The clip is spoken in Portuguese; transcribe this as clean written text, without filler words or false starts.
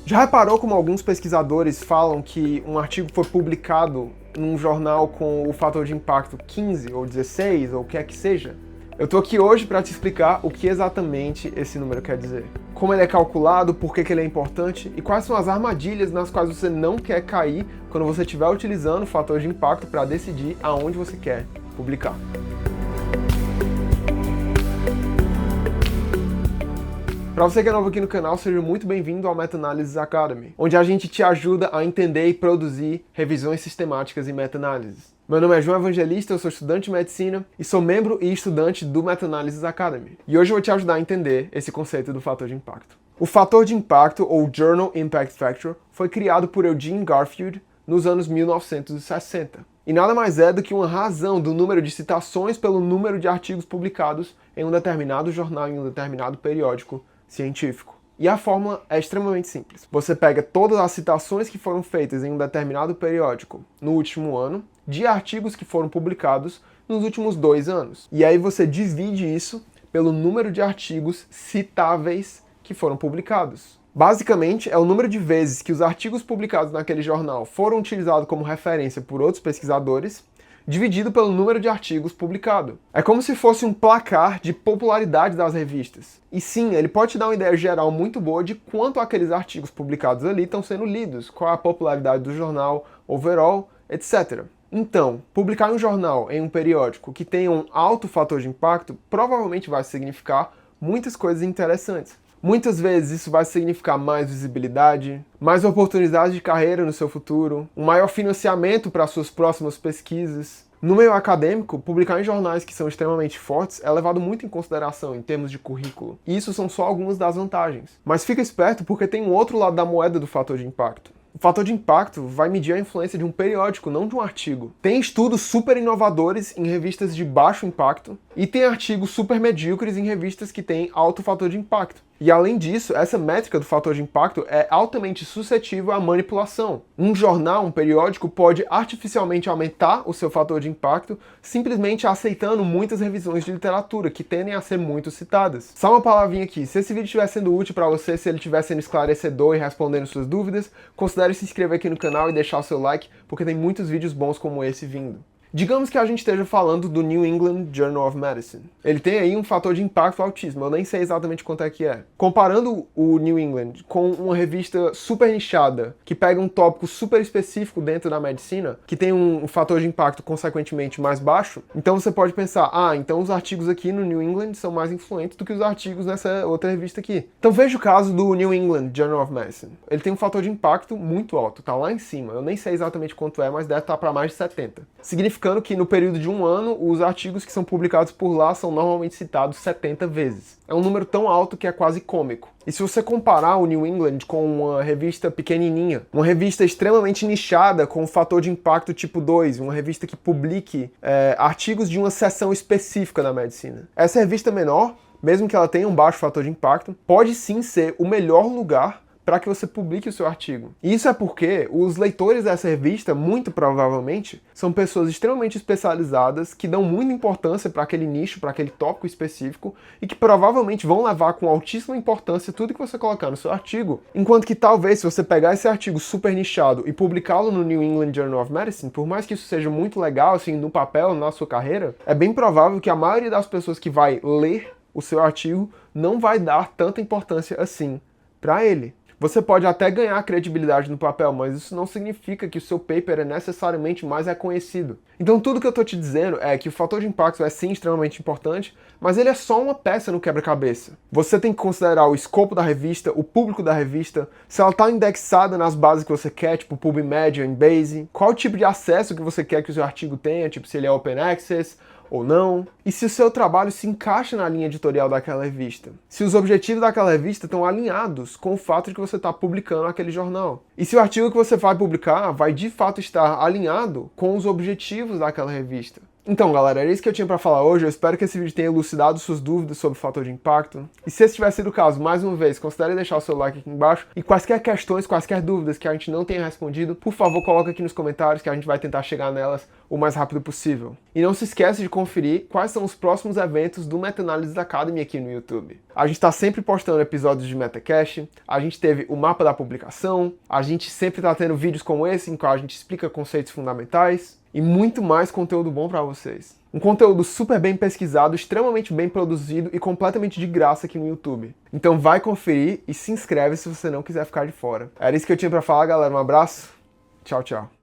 Já reparou como alguns pesquisadores falam que um artigo foi publicado num jornal com o fator de impacto 15 ou 16 ou o que é que seja? Eu tô aqui hoje para te explicar o que exatamente esse número quer dizer. Como ele é calculado, por que ele é importante e quais são as armadilhas nas quais você não quer cair quando você estiver utilizando o fator de impacto para decidir aonde você quer publicar. Para você que é novo aqui no canal, seja muito bem-vindo ao Meta-Análises Academy, onde a gente te ajuda a entender e produzir revisões sistemáticas e meta-análises. Meu nome é João Evangelista, eu sou estudante de medicina e sou membro e estudante do Meta-Análises Academy. E hoje eu vou te ajudar a entender esse conceito do fator de impacto. O fator de impacto, ou Journal Impact Factor, foi criado por Eugene Garfield nos anos 1960. E nada mais é do que uma razão do número de citações pelo número de artigos publicados em um determinado jornal, em um determinado periódico científico. E a fórmula é extremamente simples. Você pega todas as citações que foram feitas em um determinado periódico no último ano, de artigos que foram publicados nos últimos 2 anos. E aí você divide isso pelo número de artigos citáveis que foram publicados. Basicamente, é o número de vezes que os artigos publicados naquele jornal foram utilizados como referência por outros pesquisadores, dividido pelo número de artigos publicados. É como se fosse um placar de popularidade das revistas. E sim, ele pode te dar uma ideia geral muito boa de quanto aqueles artigos publicados ali estão sendo lidos, qual é a popularidade do jornal, overall, etc. Então, publicar em um jornal, em um periódico, que tenha um alto fator de impacto, provavelmente vai significar muitas coisas interessantes. Muitas vezes isso vai significar mais visibilidade, mais oportunidades de carreira no seu futuro, um maior financiamento para suas próximas pesquisas. No meio acadêmico, publicar em jornais que são extremamente fortes é levado muito em consideração em termos de currículo. E isso são só algumas das vantagens. Mas fica esperto porque tem um outro lado da moeda do fator de impacto. O fator de impacto vai medir a influência de um periódico, não de um artigo. Tem estudos super inovadores em revistas de baixo impacto e tem artigos super medíocres em revistas que têm alto fator de impacto. E além disso, essa métrica do fator de impacto é altamente suscetível à manipulação. Um jornal, um periódico, pode artificialmente aumentar o seu fator de impacto simplesmente aceitando muitas revisões de literatura que tendem a ser muito citadas. Só uma palavrinha aqui, se esse vídeo estiver sendo útil para você, se ele estiver sendo esclarecedor e respondendo suas dúvidas, considere se inscrever aqui no canal e deixar o seu like, porque tem muitos vídeos bons como esse vindo. Digamos que a gente esteja falando do New England Journal of Medicine. Ele tem aí um fator de impacto altíssimo, eu nem sei exatamente quanto é que é. Comparando o New England com uma revista super nichada, que pega um tópico super específico dentro da medicina, que tem um fator de impacto consequentemente mais baixo, então você pode pensar, então os artigos aqui no New England são mais influentes do que os artigos nessa outra revista aqui. Então veja o caso do New England Journal of Medicine. Ele tem um fator de impacto muito alto, tá lá em cima. Eu nem sei exatamente quanto é, mas deve estar para mais de 70. Significando que no período de 1 ano, os artigos que são publicados por lá são normalmente citados 70 vezes. É um número tão alto que é quase cômico. E se você comparar o New England com uma revista pequenininha, uma revista extremamente nichada com um fator de impacto tipo 2, uma revista que publique artigos de uma seção específica da medicina. Essa revista menor, mesmo que ela tenha um baixo fator de impacto, pode sim ser o melhor lugar para que você publique o seu artigo. E isso é porque os leitores dessa revista, muito provavelmente, são pessoas extremamente especializadas que dão muita importância para aquele nicho, para aquele tópico específico e que provavelmente vão levar com altíssima importância tudo que você colocar no seu artigo. Enquanto que talvez se você pegar esse artigo super nichado e publicá-lo no New England Journal of Medicine, por mais que isso seja muito legal, assim, no papel, na sua carreira, é bem provável que a maioria das pessoas que vai ler o seu artigo não vai dar tanta importância assim para ele. Você pode até ganhar credibilidade no papel, mas isso não significa que o seu paper é necessariamente mais reconhecido. Então tudo que eu estou te dizendo é que o fator de impacto é sim extremamente importante, mas ele é só uma peça no quebra-cabeça. Você tem que considerar o escopo da revista, o público da revista, se ela está indexada nas bases que você quer, tipo PubMed ou Embase, qual tipo de acesso que você quer que o seu artigo tenha, tipo se ele é Open Access, ou não, e se o seu trabalho se encaixa na linha editorial daquela revista. Se os objetivos daquela revista estão alinhados com o fato de que você está publicando aquele jornal. E se o artigo que você vai publicar vai de fato estar alinhado com os objetivos daquela revista. Então, galera, era isso que eu tinha pra falar hoje. Eu espero que esse vídeo tenha elucidado suas dúvidas sobre o fator de impacto. E se esse tiver sido o caso, mais uma vez, considere deixar o seu like aqui embaixo. E quaisquer questões, quaisquer dúvidas que a gente não tenha respondido, por favor, coloca aqui nos comentários que a gente vai tentar chegar nelas o mais rápido possível. E não se esqueça de conferir quais são os próximos eventos do Meta-Analysis Academy aqui no YouTube. A gente está sempre postando episódios de MetaCast, a gente teve o mapa da publicação, a gente sempre está tendo vídeos como esse, em que a gente explica conceitos fundamentais, e muito mais conteúdo bom para vocês. Um conteúdo super bem pesquisado, extremamente bem produzido e completamente de graça aqui no YouTube. Então vai conferir e se inscreve se você não quiser ficar de fora. Era isso que eu tinha para falar, galera. Um abraço. Tchau, tchau.